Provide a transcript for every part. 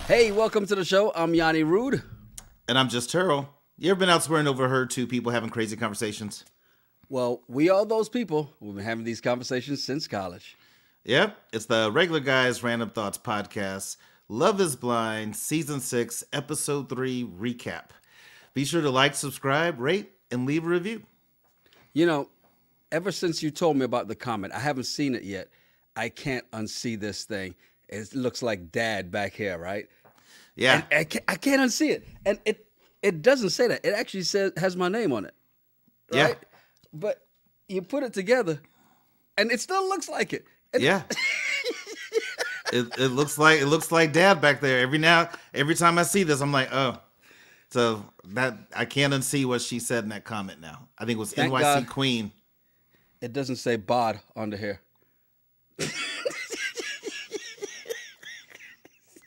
Hey, welcome to the show. I'm Yanni Rude. And I'm just Terrell. You ever been out somewhere and overheard two people having crazy conversations? Well, we are those people. We've been having these conversations since college. Yep, it's the Regular Guys Random Thoughts podcast, Love is Blind, Season 6, Episode 3 recap. Be sure to like, subscribe, rate, and leave a review. You know, ever since you told me about the comment, I haven't seen it yet. I can't unsee this thing. It looks like Dad back here, right? Yeah. And I can't unsee it. And it doesn't say that. It actually has my name on it. Right? Yeah. But you put it together, and it still looks like it. Yeah. it looks like Dad back there. Every time I see this, I'm like, oh. So that I can't unsee what she said in that comment now. I think it was Thank NYC God Queen. It doesn't say bod under here.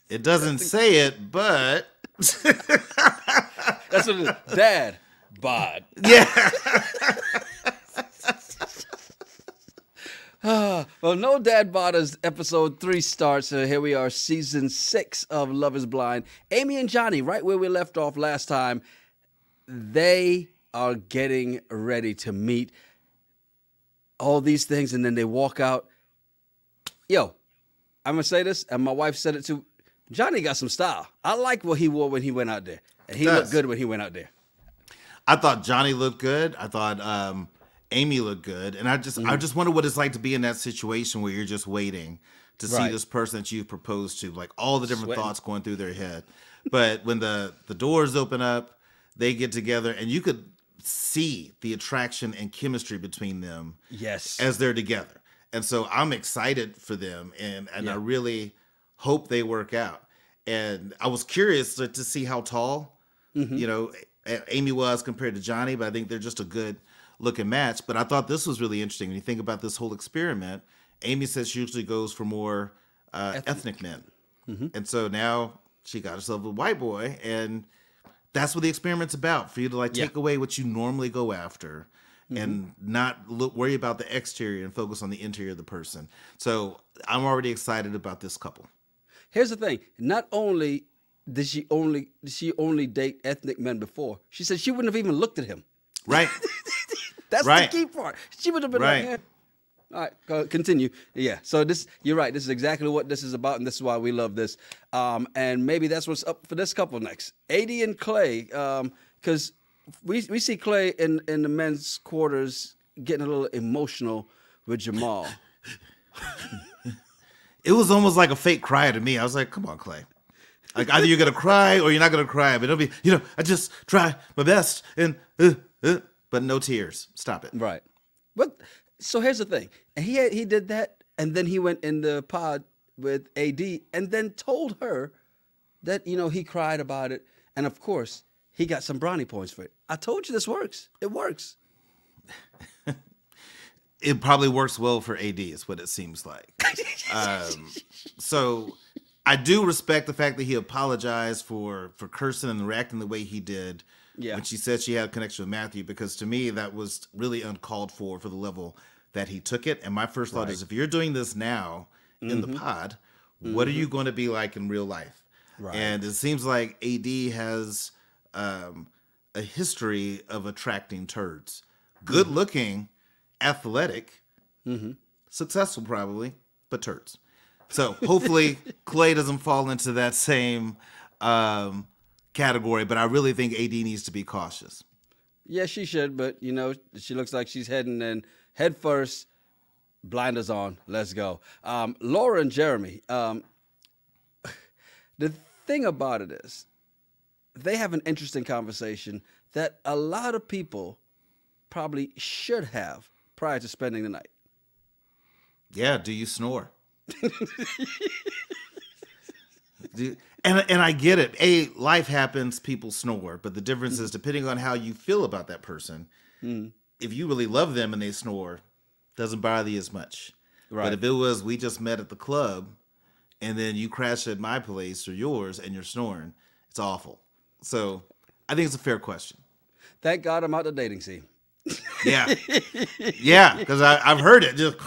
It doesn't say it, but That's what it is. Dad bod. yeah. Well, no Dad bod as episode 3 starts. Here we are, season 6 of Love is Blind. Amy and Johnny, right where we left off last time, they are getting ready to meet all these things, and then they walk out. Yo, I'm going to say this, and my wife said it too. Johnny got some style. I like what he wore when he went out there. And he looked good when he went out there. I thought Johnny looked good. I thought Amy looked good. And I just wonder what it's like to be in that situation where you're just waiting to see this person that you've proposed to, like all the different thoughts going through their head. But when the doors open up, they get together, and you could see the attraction and chemistry between them as they're together. And so I'm excited for them, and I really hope they work out. And I was curious to see how tall, Amy was compared to Johnny, but I think they're just a good looking match. But I thought this was really interesting. When you think about this whole experiment, Amy says she usually goes for more ethnic men. Mm-hmm. And so now she got herself a white boy, and that's what the experiment's about, for you to take away what you normally go after and not worry about the exterior and focus on the interior of the person. So I'm already excited about this couple. Here's the thing. Not only did she only date ethnic men before, she said she wouldn't have even looked at him. Right. That's the key part. She would have been like, eh. All right, continue. Yeah, so you're right. This is exactly what this is about, and this is why we love this. And maybe that's what's up for this couple next. AD and Clay, because we see Clay in the men's quarters getting a little emotional with Jamal. It was almost like a fake cry to me. I was like, come on, Clay. Like, either you're going to cry or you're not going to cry. But it'll be, I just try my best, and but no tears. Stop it. Right. But so here's the thing. And he did that, and then he went in the pod with AD and then told her that, he cried about it. And, of course, he got some brownie points for it. I told you this works. It works. It probably works well for AD, is what it seems like. So I do respect the fact that he apologized for cursing and reacting the way he did when she said she had a connection with Matthew, because to me that was really uncalled for the level that he took it. And my first thought is, if you're doing this now in the pod, what are you going to be like in real life? Right. And it seems like AD has a history of attracting turds. Good looking, athletic, successful probably, but turds. So hopefully Clay doesn't fall into that same category, but I really think AD needs to be cautious. Yeah, she should, but she looks like she's heading in head first, blinders on, let's go. Laura and Jeremy, the thing about it is, they have an interesting conversation that a lot of people probably should have prior to spending the night. Yeah, do you snore? And I get it. Life happens, people snore, but the difference is, depending on how you feel about that person, if you really love them and they snore, doesn't bother you as much. Right. But if it was, we just met at the club and then you crash at my place or yours and you're snoring, it's awful. So I think it's a fair question. Thank God I'm out the dating scene. Yeah. Yeah, because I've heard it just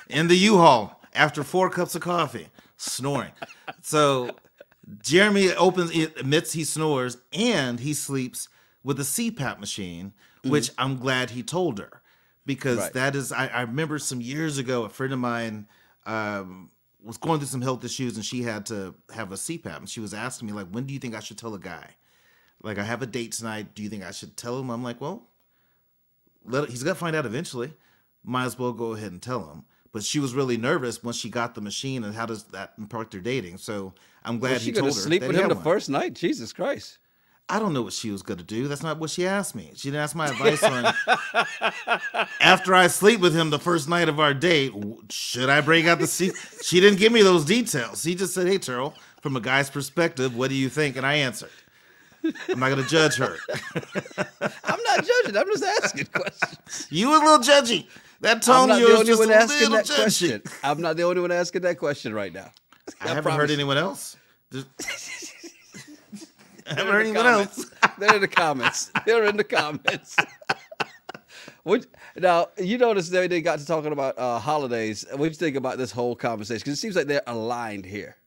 in the U-Haul After 4 cups of coffee, snoring. So Jeremy admits he snores, and he sleeps with a CPAP machine, which I'm glad he told her, because that is, I remember some years ago, a friend of mine was going through some health issues, and she had to have a CPAP, and she was asking me, like, when do you think I should tell a guy? Like, I have a date tonight. Do you think I should tell him? I'm like, well, he's got to find out eventually. Might as well go ahead and tell him. But she was really nervous once she got the machine, and how does that impact their dating? So I'm glad he told her. Was she going to sleep with him the first night? Jesus Christ. I don't know what she was going to do. That's not what she asked me. She didn't ask my advice on, after I sleep with him the first night of our date, should I break out the seat? She didn't give me those details. She just said, hey, Terrell, from a guy's perspective, what do you think? And I answered. I'm not going to judge her. I'm not judging. I'm just asking questions. You were a little judgy. That tone of yours just a little judgy. Question. I'm not the only one asking that question right now. I haven't heard anyone else. I haven't heard anyone else. They're in the comments. They're in the comments. Now, you notice they got to talking about holidays. What do you think about this whole conversation? Because it seems like they're aligned here.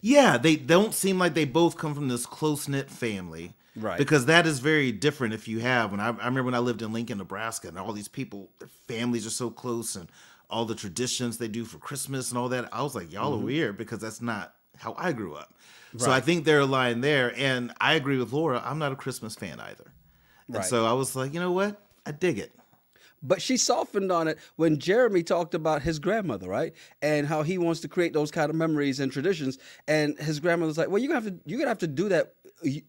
Yeah, they don't seem like they both come from this close-knit family. Right. Because that is very different if you have. I remember when I lived in Lincoln, Nebraska, and all these people, their families are so close, and all the traditions they do for Christmas and all that. I was like, y'all are weird, because that's not how I grew up. Right. So I think they're aligned there. And I agree with Laura. I'm not a Christmas fan either. Right. And so I was like, you know what? I dig it. But she softened on it when Jeremy talked about his grandmother, right? And how he wants to create those kind of memories and traditions. And his grandmother's like, well, you're gonna have to do that.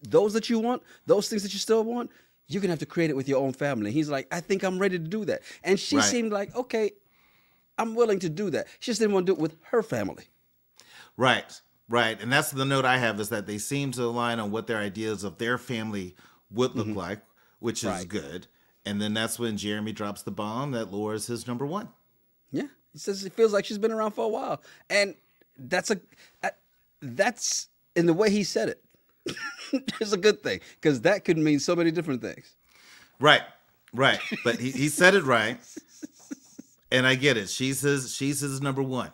Those that you want, those things that you still want, you're gonna have to create it with your own family. He's like, I think I'm ready to do that. And she seemed like, okay, I'm willing to do that. She just didn't want to do it with her family. Right. Right. And that's the note I have, is that they seem to align on what their ideas of their family would look like, which is good. And then that's when Jeremy drops the bomb that Laura's his number one. Yeah. He says it feels like she's been around for a while. And that's in the way he said it. It's a good thing, because that could mean so many different things. Right. Right. But he said it right. And I get it. She's his number one.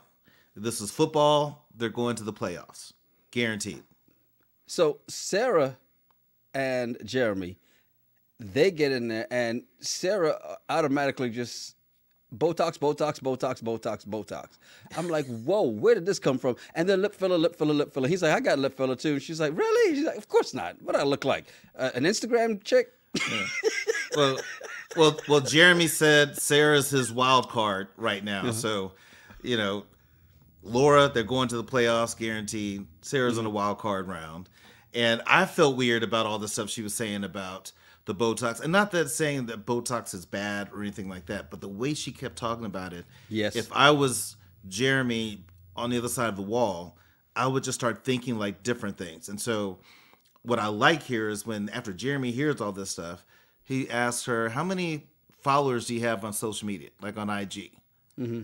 This is football. They're going to the playoffs. Guaranteed. So Sarah and Jeremy, they get in there, and Sarah automatically just Botox, Botox, Botox, Botox, Botox. I'm like, whoa, where did this come from? And then lip filler, lip filler, lip filler. He's like, I got lip filler too. She's like, really? She's like, of course not. What do I look like? An Instagram chick? Yeah. Well, Jeremy said Sarah's his wild card right now. So, Laura, they're going to the playoffs, guaranteed. Sarah's on the wild card round. And I felt weird about all the stuff she was saying about the Botox. And not that saying that Botox is bad or anything like that, but the way she kept talking about it. Yes. If I was Jeremy on the other side of the wall, I would just start thinking like different things. And so what I like here is when, after Jeremy hears all this stuff, he asks her, how many followers do you have on social media, like on IG? Mm-hmm.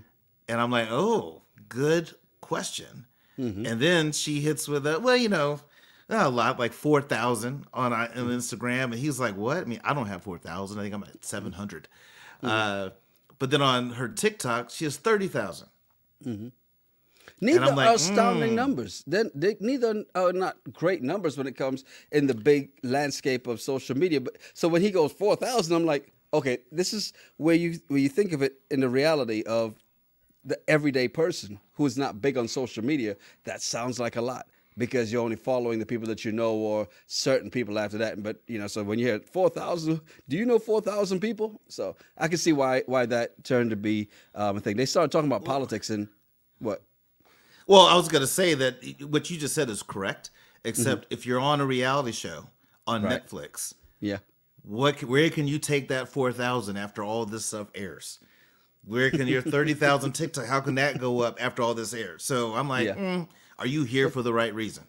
And I'm like, oh, good question. Mm-hmm. And then she hits with a lot, like 4,000 on Instagram. And he's like, what? I mean, I don't have 4,000. I think I'm at 700. Mm-hmm. But then on her TikTok, she has 30,000. Mm-hmm. Neither are astounding numbers. Neither are not great numbers when it comes in the big landscape of social media. But so when he goes 4,000, I'm like, okay, this is where you think of it in the reality of the everyday person who is not big on social media. That sounds like a lot, because you're only following the people that you know, or certain people after that. But so when you hear 4,000, do you know 4,000 people? So I can see why that turned to be a thing. They started talking about politics and what. Well, I was going to say that what you just said is correct, except if you're on a reality show on Netflix, where can you take that 4,000 after all this stuff airs? Where can your 30,000 TikTok, how can that go up after all this airs? So I'm like, are you here for the right reason?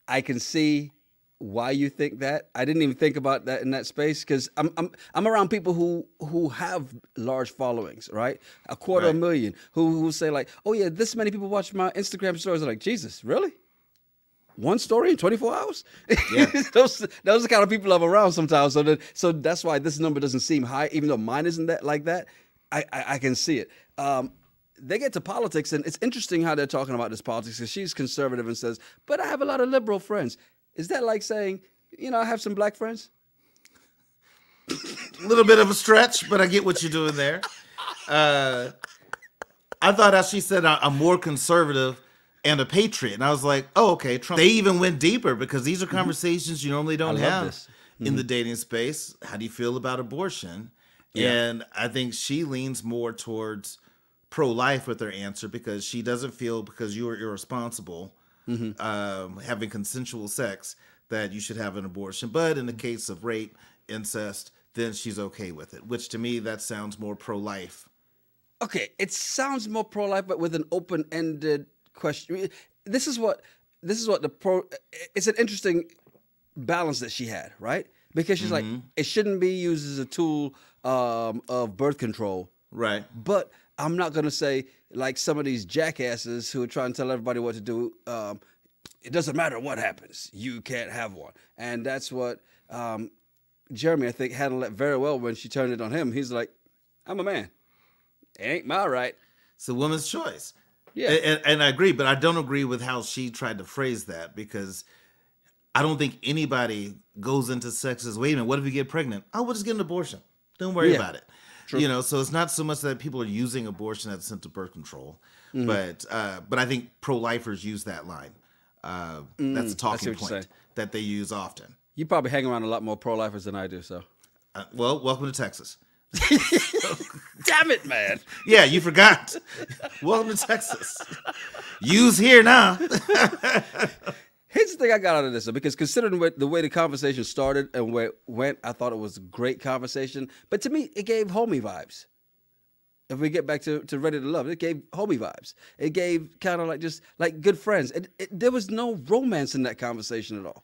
I can see why you think that. I didn't even think about that in that space, because I'm around people who have large followings, right? 250,000 who say like, oh yeah, this many people watch my Instagram stories. I'm like, Jesus, really? One story in 24 hours? Yeah. those are the kind of people I'm around sometimes. So that's why this number doesn't seem high, even though mine isn't that like that. I can see it. they get to politics, and it's interesting how they're talking about this politics, because she's conservative and says, but I have a lot of liberal friends. Is that like saying, I have some black friends? A little bit of a stretch, but I get what you're doing there. I thought as she said, I'm more conservative and a patriot. And I was like, oh, okay. Trump. They even went deeper, because these are conversations you normally don't have in the dating space. How do you feel about abortion? Yeah. And I think she leans more towards pro-life with her answer, because she doesn't feel, because you are irresponsible, having consensual sex, that you should have an abortion. But in the case of rape, incest, then she's okay with it, which to me, that sounds more pro-life. Okay, it sounds more pro-life, but with an open-ended question. This is what it's an interesting balance that she had, right? Because she's like, it shouldn't be used as a tool of birth control. Right. But I'm not going to say, like some of these jackasses who are trying to tell everybody what to do, it doesn't matter what happens. You can't have one. And that's what Jeremy, I think, handled it very well when she turned it on him. He's like, I'm a man. It ain't my right. It's a woman's choice. Yeah. And I agree, but I don't agree with how she tried to phrase that, because I don't think anybody goes into sex as, wait a minute, what if you get pregnant? Oh, we'll just get an abortion. Don't worry about it. True. So it's not so much that people are using abortion as a sense of birth control, but I think pro-lifers use that line. That's a talking point that they use often. You probably hang around a lot more pro-lifers than I do, so. Well, welcome to Texas. Damn it, man. Yeah, you forgot. Welcome to Texas. Use here now. Here's the thing I got out of this, because considering the way the conversation started and where it went, I thought it was a great conversation. But to me, it gave homie vibes. If we get back to Ready to Love, it gave homie vibes. It gave kind of like just like good friends. There was no romance in that conversation at all.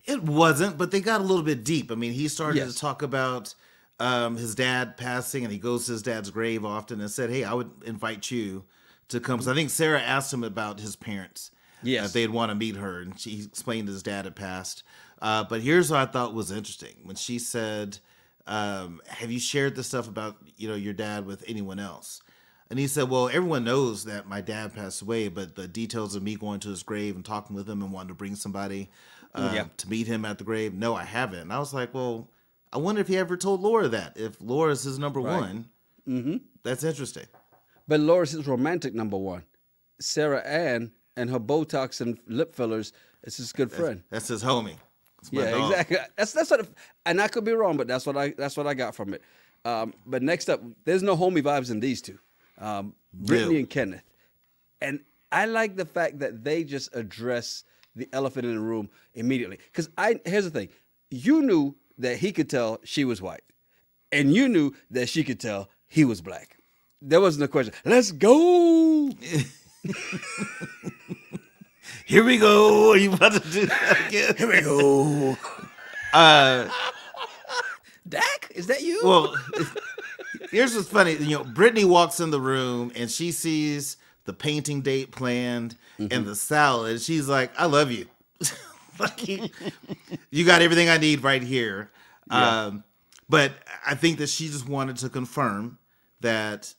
It wasn't, but they got a little bit deep. I mean, he started to talk about his dad passing, and he goes to his dad's grave often and said, hey, I would invite you to come. So I think Sarah asked him about his parents. Yes. If they'd want to meet her, and she explained his dad had passed. But here's what I thought was interesting. When she said, have you shared this stuff about, your dad with anyone else? And he said, well, everyone knows that my dad passed away, but the details of me going to his grave and talking with him and wanting to bring somebody to meet him at the grave, no, I haven't. And I was like, well, I wonder if he ever told Laura that. If Laura's his number one, that's interesting. But Laura's his romantic number one. Sarah Ann and her Botox and lip fillers is his good friend. That's his homie. Yeah, exactly. That's what, and I could be wrong, but that's what I got from it. But next up, there's no homie vibes in these two, Brittany and Kenneth, and I like the fact that they just address the elephant in the room immediately. Because here's the thing, you knew that he could tell she was white, and you knew that she could tell he was black. There wasn't a question. Let's go. Here we go. Are you about to do that again? Here we go. Dak, is that you? Well, here's what's funny. Brittany walks in the room and she sees the painting date planned and the salad. And she's like, I love you. Like, you got everything I need right here. Yeah. But I think that she just wanted to confirm that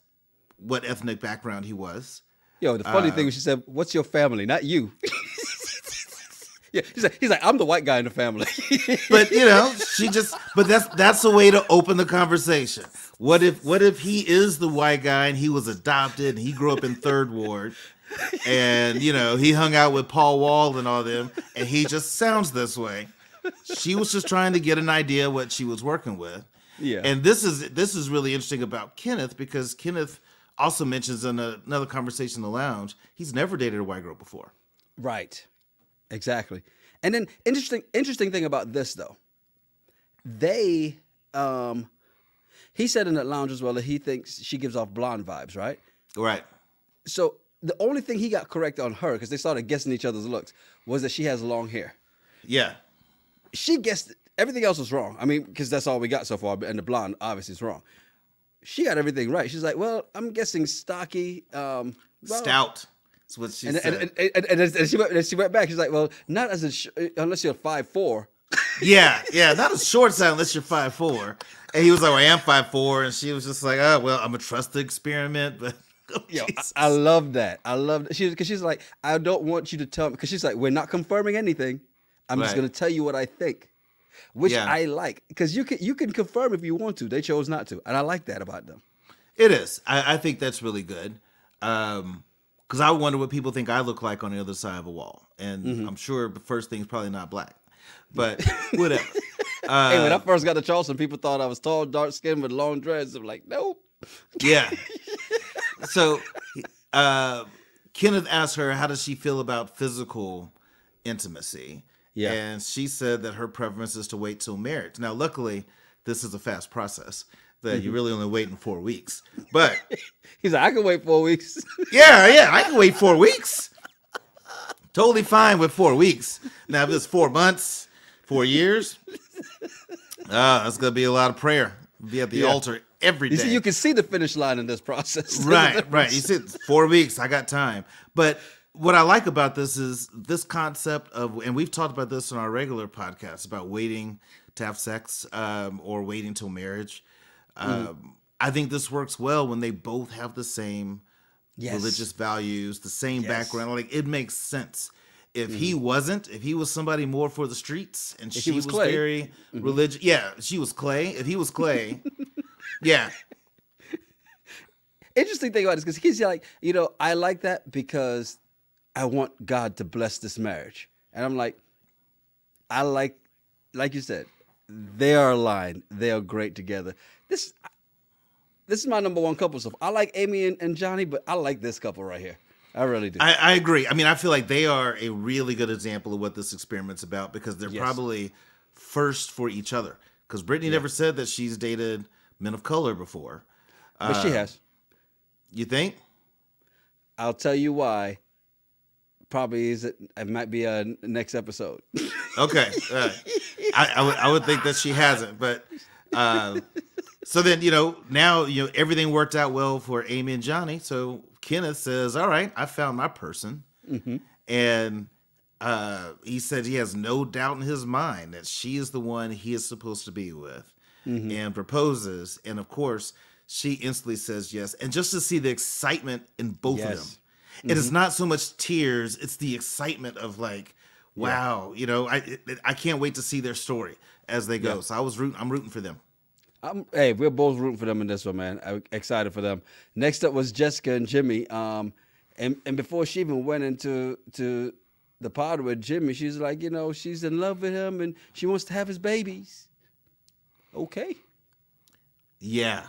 what ethnic background he was. Yo, the funny thing was she said, what's your family? Not you. Yeah, he's like, I'm the white guy in the family. But but that's a way to open the conversation. What if he is the white guy and he was adopted and he grew up in Third Ward and he hung out with Paul Wall and all them and he just sounds this way. She was just trying to get an idea what she was working with. Yeah. And this is really interesting about Kenneth, because Kenneth also mentions in another conversation in the lounge, he's never dated a white girl before. Right. Exactly. And then interesting thing about this though, he said in that lounge as well that he thinks she gives off blonde vibes, right? Right. So the only thing he got correct on her, because they started guessing each other's looks, was that she has long hair. Yeah. She guessed everything else was wrong. I mean, because that's all we got so far, and the blonde obviously is wrong. She got everything right. She's like, well, I'm guessing stocky. Stout. That's what she said. And she went back. She's like, well, not as unless you're 5'4". Yeah, not a short side unless you're 5'4". And he was like, well, I am 5'4", and she was just like, oh, well, I'm gonna trust the experiment, but Yo, I love that. I love that. Because she's like, I don't want you to tell me. Because she's like, we're not confirming anything. I'm just going to tell you what I think, which I like. Because you can confirm if you want to. They chose not to. And I like that about them. It is. I think that's really good. Because I wonder what people think I look like on the other side of a wall. And I'm sure the first thing's probably not black. But whatever. Hey, when I first got to Charleston, people thought I was tall, dark skinned with long dreads. I'm like, nope. Yeah. So Kenneth asked her, how does she feel about physical intimacy? Yeah. And she said that her preference is to wait till marriage. Now, luckily, this is a fast process that you're really only waiting 4 weeks. But he's like, I can wait 4 weeks. Yeah, I can wait 4 weeks. Totally fine with 4 weeks. Now, if it's 4 months, 4 years, that's going to be a lot of prayer. Be at the altar every day. You see, you can see the finish line in this process. Right. You see, 4 weeks, I got time. But what I like about this is this concept of, and we've talked about this on our regular podcast, about waiting to have sex or waiting till marriage. I think this works well when they both have the same religious values, the same background. Like, it makes sense. If he wasn't, if he was somebody more for the streets and she was very religious. Yeah, she was Clay. If he was Clay, yeah. Interesting thing about this, because he's like, I like that because I want God to bless this marriage. And I'm like, like you said, they are aligned. They are great together. This is my number one couple. So I like Amy and Johnny, but I like this couple right here. I really do. I agree. I mean, I feel like they are a really good example of what this experiment's about, because they're probably first for each other. Because Brittany never said that she's dated men of color before. But she has. You think? I'll tell you why. Probably it might be a next episode. Okay. I would think that she hasn't. But so then, now, everything worked out well for Amy and Johnny. So Kenneth says, all right, I found my person. And he said he has no doubt in his mind that she is the one he is supposed to be with, and proposes. And of course, she instantly says yes. And just to see the excitement in both of them. It is not so much tears. It's the excitement of like, wow, I can't wait to see their story as they go. So I'm rooting for them. Hey, we're both rooting for them in this one, man. I'm excited for them. Next up was Jessica and Jimmy. And before she even went into the pod with Jimmy, she's like, she's in love with him and she wants to have his babies. Okay. Yeah.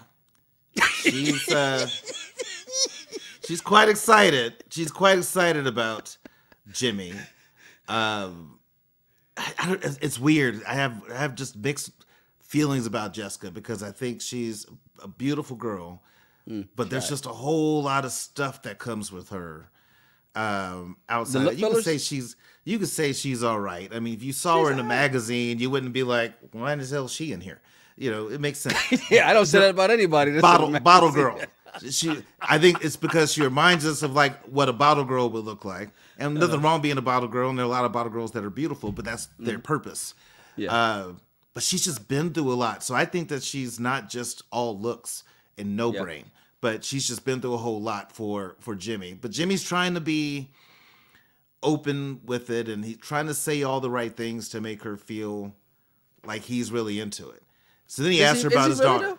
She's quite excited. She's quite excited about Jimmy. It's weird. I have just mixed feelings about Jessica, because I think she's a beautiful girl, but there's just a whole lot of stuff that comes with her outside. You could say she's all right. I mean, if you saw her in a magazine, you wouldn't be like, why the hell is she in here? It makes sense. Yeah, I don't say that about anybody. Bottle girl. I think it's because she reminds us of like what a bottle girl would look like. And nothing wrong being a bottle girl, and there are a lot of bottle girls that are beautiful, but that's their purpose. Yeah. But she's just been through a lot. So I think that she's not just all looks and no brain, but she's just been through a whole lot for Jimmy. But Jimmy's trying to be open with it, and he's trying to say all the right things to make her feel like he's really into it. So then he asked her about his daughter.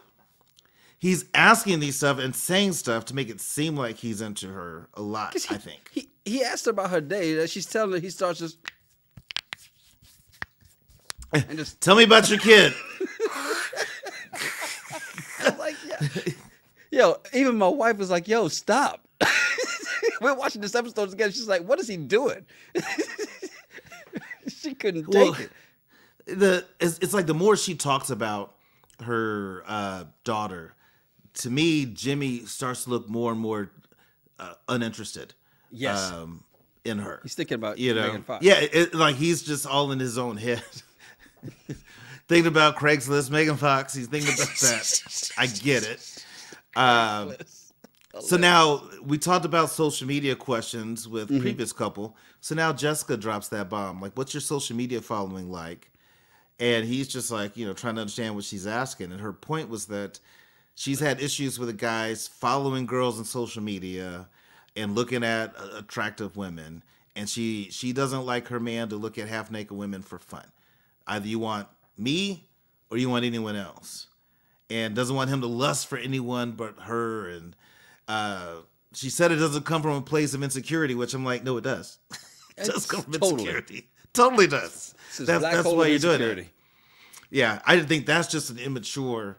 He's asking these stuff and saying stuff to make it seem like he's into her a lot, I think. He asked her about her day. She's telling her, he starts just... And just tell me about your kid. I'm like, yo, even my wife was like, yo, stop. We're watching this episode together. She's like, what is he doing? She couldn't take it. It's like the more she talks about her daughter, to me, Jimmy starts to look more and more uninterested. Yes. In her. He's thinking about Megan Fox. Yeah, like he's just all in his own head. Thinking about Craigslist, Megan Fox. He's thinking about that. I get it. So now we talked about social media questions with previous couple. So now Jessica drops that bomb. Like, what's your social media following like? And he's just like, trying to understand what she's asking. And her point was that she's had issues with the guys following girls on social media and looking at attractive women. And she doesn't like her man to look at half-naked women for fun. Either you want me or you want anyone else. And doesn't want him to lust for anyone but her. And she said it doesn't come from a place of insecurity, which I'm like, no, it does. It does come from insecurity. Totally does. That's why you're doing it. Yeah, I think that's just an immature,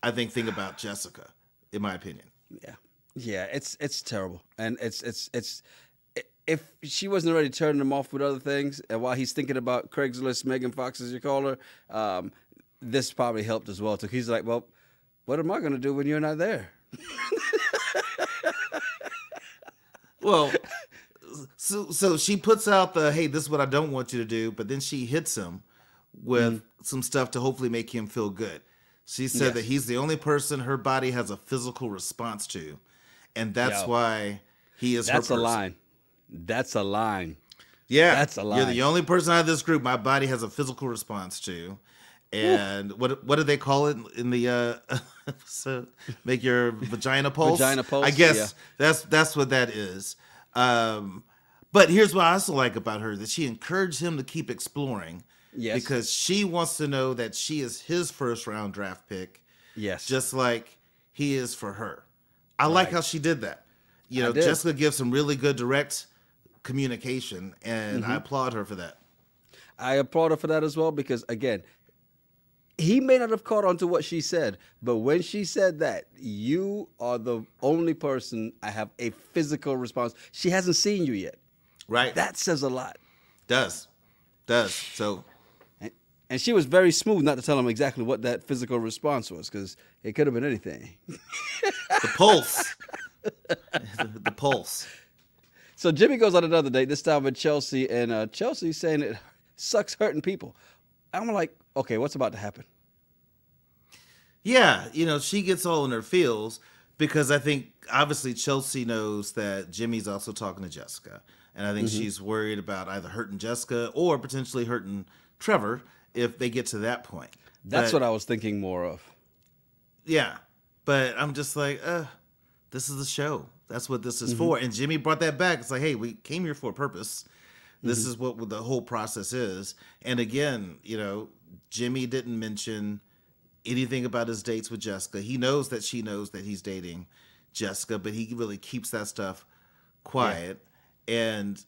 thing about Jessica, in my opinion. Yeah, it's terrible. And it's if she wasn't already turning him off with other things, and while he's thinking about Craigslist, Megan Fox, as you call her, this probably helped as well too. He's like, well, what am I going to do when you're not there? Well, so she puts out the, hey, this is what I don't want you to do, but then she hits him with some stuff to hopefully make him feel good. She said that he's the only person her body has a physical response to, and that's why he is her person. That's a line. That's a line. Yeah. That's a line. You're the only person out of this group my body has a physical response to. And what do they call it in the so make your vagina pulse? Vagina pulse. I guess that's what that is. But here's what I also like about her, that she encouraged him to keep exploring. Yes. Because she wants to know that she is his first round draft pick. Yes. Just like he is for her. I like how she did that. You know, Jessica gives some really good direct communication, and I applaud her for that. I applaud her for that as well, because again, he may not have caught on to what she said, but when she said that, you are the only person I have a physical response. She hasn't seen you yet. Right. That says a lot. Does. So. And she was very smooth not to tell him exactly what that physical response was, because it could have been anything. The pulse. The pulse. So Jimmy goes on another date, this time with Chelsea, and Chelsea's saying it sucks hurting people. I'm like, okay, what's about to happen? Yeah, she gets all in her feels because I think obviously Chelsea knows that Jimmy's also talking to Jessica. And I think she's worried about either hurting Jessica or potentially hurting Trevor if they get to that point. That's what I was thinking more of. Yeah, but I'm just like, this is the show. That's what this is for. And Jimmy brought that back. It's like, hey, we came here for a purpose. This is what the whole process is. And again, Jimmy didn't mention anything about his dates with Jessica. He knows that she knows that he's dating Jessica, but he really keeps that stuff quiet. Yeah. And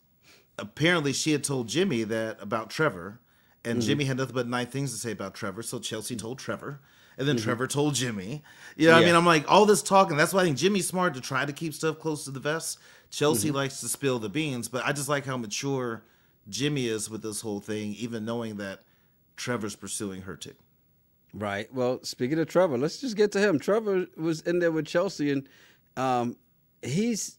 apparently she had told Jimmy that about Trevor, and Jimmy had nothing but nice things to say about Trevor. So Chelsea told Trevor, and then Trevor told Jimmy. You know what I mean? I'm like, all this talking, that's why I think Jimmy's smart to try to keep stuff close to the vest. Chelsea likes to spill the beans, but I just like how mature Jimmy is with this whole thing, even knowing that Trevor's pursuing her too. Right. Well, speaking of Trevor, let's just get to him. Trevor was in there with Chelsea, and he's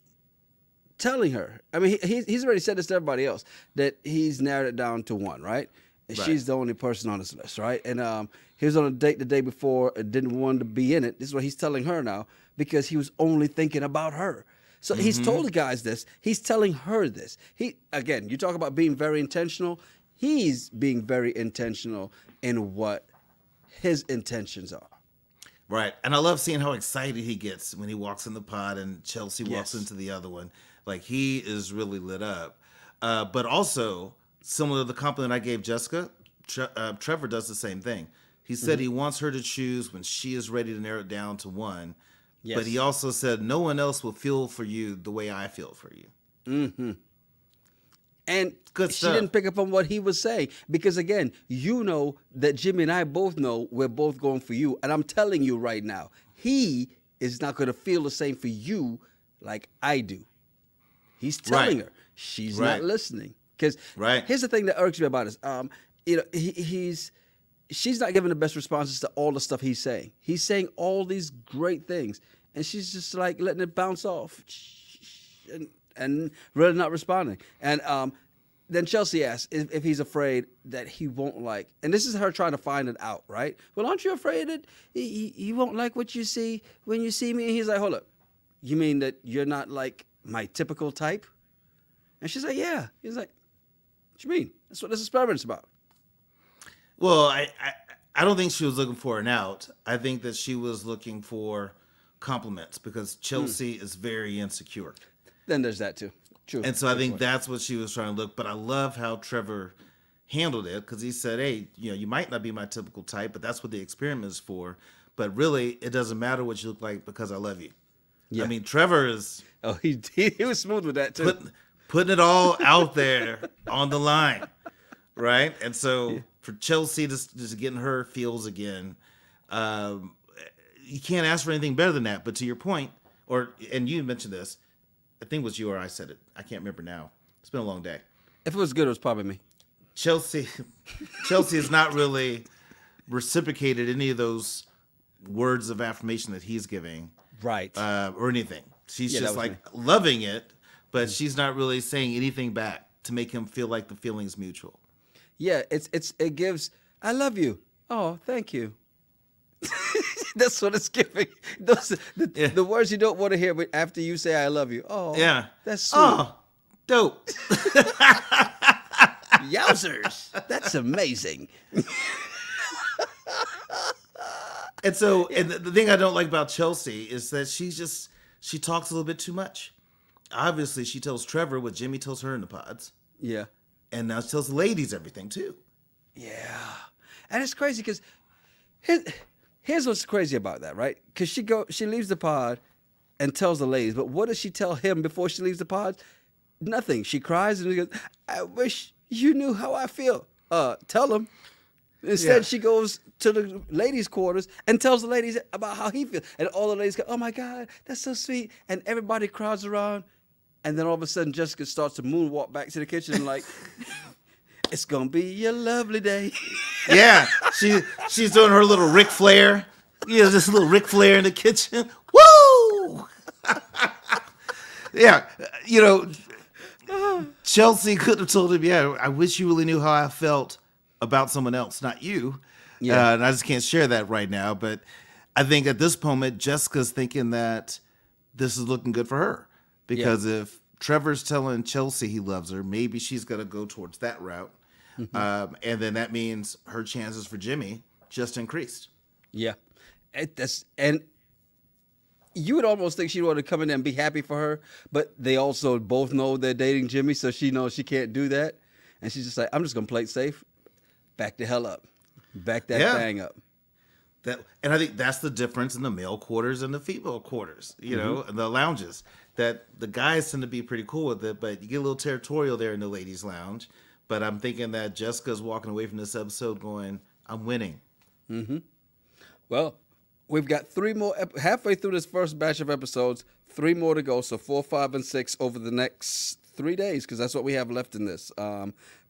telling her. I mean, he's already said this to everybody else, that he's narrowed it down to one, right? And she's the only person on his list, right? And he was on a date the day before and didn't want to be in it. This is what he's telling her now, because he was only thinking about her. So he's told the guys this. He's telling her this. Again, you talk about being very intentional. He's being very intentional in what his intentions are. Right. And I love seeing how excited he gets when he walks in the pod and Chelsea walks into the other one. Like, he is really lit up. But also, similar to the compliment I gave Jessica, Trevor does the same thing. He said he wants her to choose when she is ready to narrow it down to one. Yes. But he also said, no one else will feel for you the way I feel for you. And she didn't pick up on what he was saying. Because, again, you know that Jimmy and I both know we're both going for you. And I'm telling you right now, he is not going to feel the same for you like I do. He's telling her. She's not listening. Because here's the thing that irks me about this. She's not giving the best responses to all the stuff he's saying. He's saying all these great things, and she's just like letting it bounce off and really not responding. And then Chelsea asks if he's afraid that he won't like, and this is her trying to find it out, right? Well, aren't you afraid that he won't like what you see when you see me? And he's like, hold up, you mean that you're not like my typical type? And she's like, yeah. He's like, what you mean? That's what this experiment's about. Well, I don't think she was looking for an out. I think that she was looking for compliments because Chelsea is very insecure. Then there's that too. True. And so I think that's what she was trying to look. But I love how Trevor handled it because he said, hey, you might not be my typical type, but that's what the experiment is for. But really, it doesn't matter what you look like because I love you. Yeah. I mean, Trevor is... Oh, he was smooth with that too. Putting it all out there on the line, right? And so for Chelsea just getting her feels again, you can't ask for anything better than that. But to your point, and you mentioned this, I think it was you or I said it. I can't remember now. It's been a long day. If it was good, it was probably me. Chelsea has not really reciprocated any of those words of affirmation that he's giving, right? Or anything. She's just like loving it, but she's not really saying anything back to make him feel like the feeling's mutual. Yeah, it gives. I love you. Oh, thank you. That's what it's giving. The words you don't want to hear, but after you say "I love you," oh, yeah, that's sweet. Oh, dope. Yowzers, that's amazing. And so, and the thing I don't like about Chelsea is that she talks a little bit too much. Obviously, she tells Trevor what Jimmy tells her in the pods. Yeah, and now she tells the ladies everything too. Yeah, and it's crazy because here's what's crazy about that, right? Because she leaves the pod and tells the ladies, but what does she tell him before she leaves the pod? Nothing. She cries and she goes, "I wish you knew how I feel." Tell him. Instead, she goes to the ladies' quarters and tells the ladies about how he feels. And all the ladies go, "Oh, my God, that's so sweet." And everybody crowds around. And then all of a sudden, Jessica starts to moonwalk back to the kitchen and like, "It's going to be a lovely day." Yeah, she's doing her little Ric Flair. Yeah, this little Ric Flair in the kitchen. Woo! Yeah, Chelsea could have told him, "Yeah, I wish you really knew how I felt about someone else, not you." Yeah. And I just can't share that right now. But I think at this moment, Jessica's thinking that this is looking good for her. Because if Trevor's telling Chelsea he loves her, maybe she's going to go towards that route. Mm-hmm. And then that means her chances for Jimmy just increased. Yeah. And you would almost think she'd want to come in there and be happy for her. But they also both know they're dating Jimmy, so she knows she can't do that. And she's just like, "I'm just going to play it safe. Back the hell up. Back that thing up." And I think that's the difference in the male quarters and the female quarters, and the lounges. That the guys tend to be pretty cool with it, but you get a little territorial there in the ladies' lounge. But I'm thinking that Jessica's walking away from this episode going, "I'm winning." Mm-hmm. Well, we've got 3 more, halfway through this first batch of episodes, 3 more to go. So 4, 5, and 6 over the next 3 days, because that's what we have left in this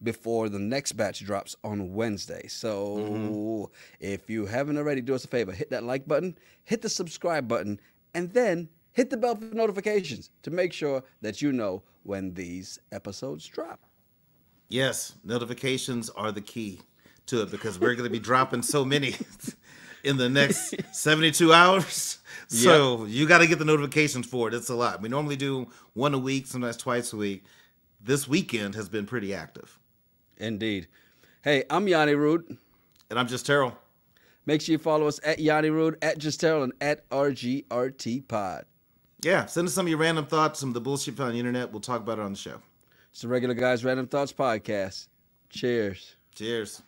before the next batch drops on Wednesday. So if you haven't already, do us a favor, hit that like button, hit the subscribe button, and then hit the bell for notifications to make sure that you know when these episodes drop. Yes, notifications are the key to it because we're going to be dropping so many in the next 72 hours. So you got to get the notifications for it. It's a lot. We normally do 1 a week, sometimes twice a week. This weekend has been pretty active. Indeed. Hey, I'm Yanni Rude. And I'm Just Terrell. Make sure you follow us at Yanni Rude, at Just Terrell, and at RGRT Pod. Yeah, send us some of your random thoughts, some of the bullshit found on the internet. We'll talk about it on the show. It's the Regular Guys Random Thoughts Podcast. Cheers. Cheers.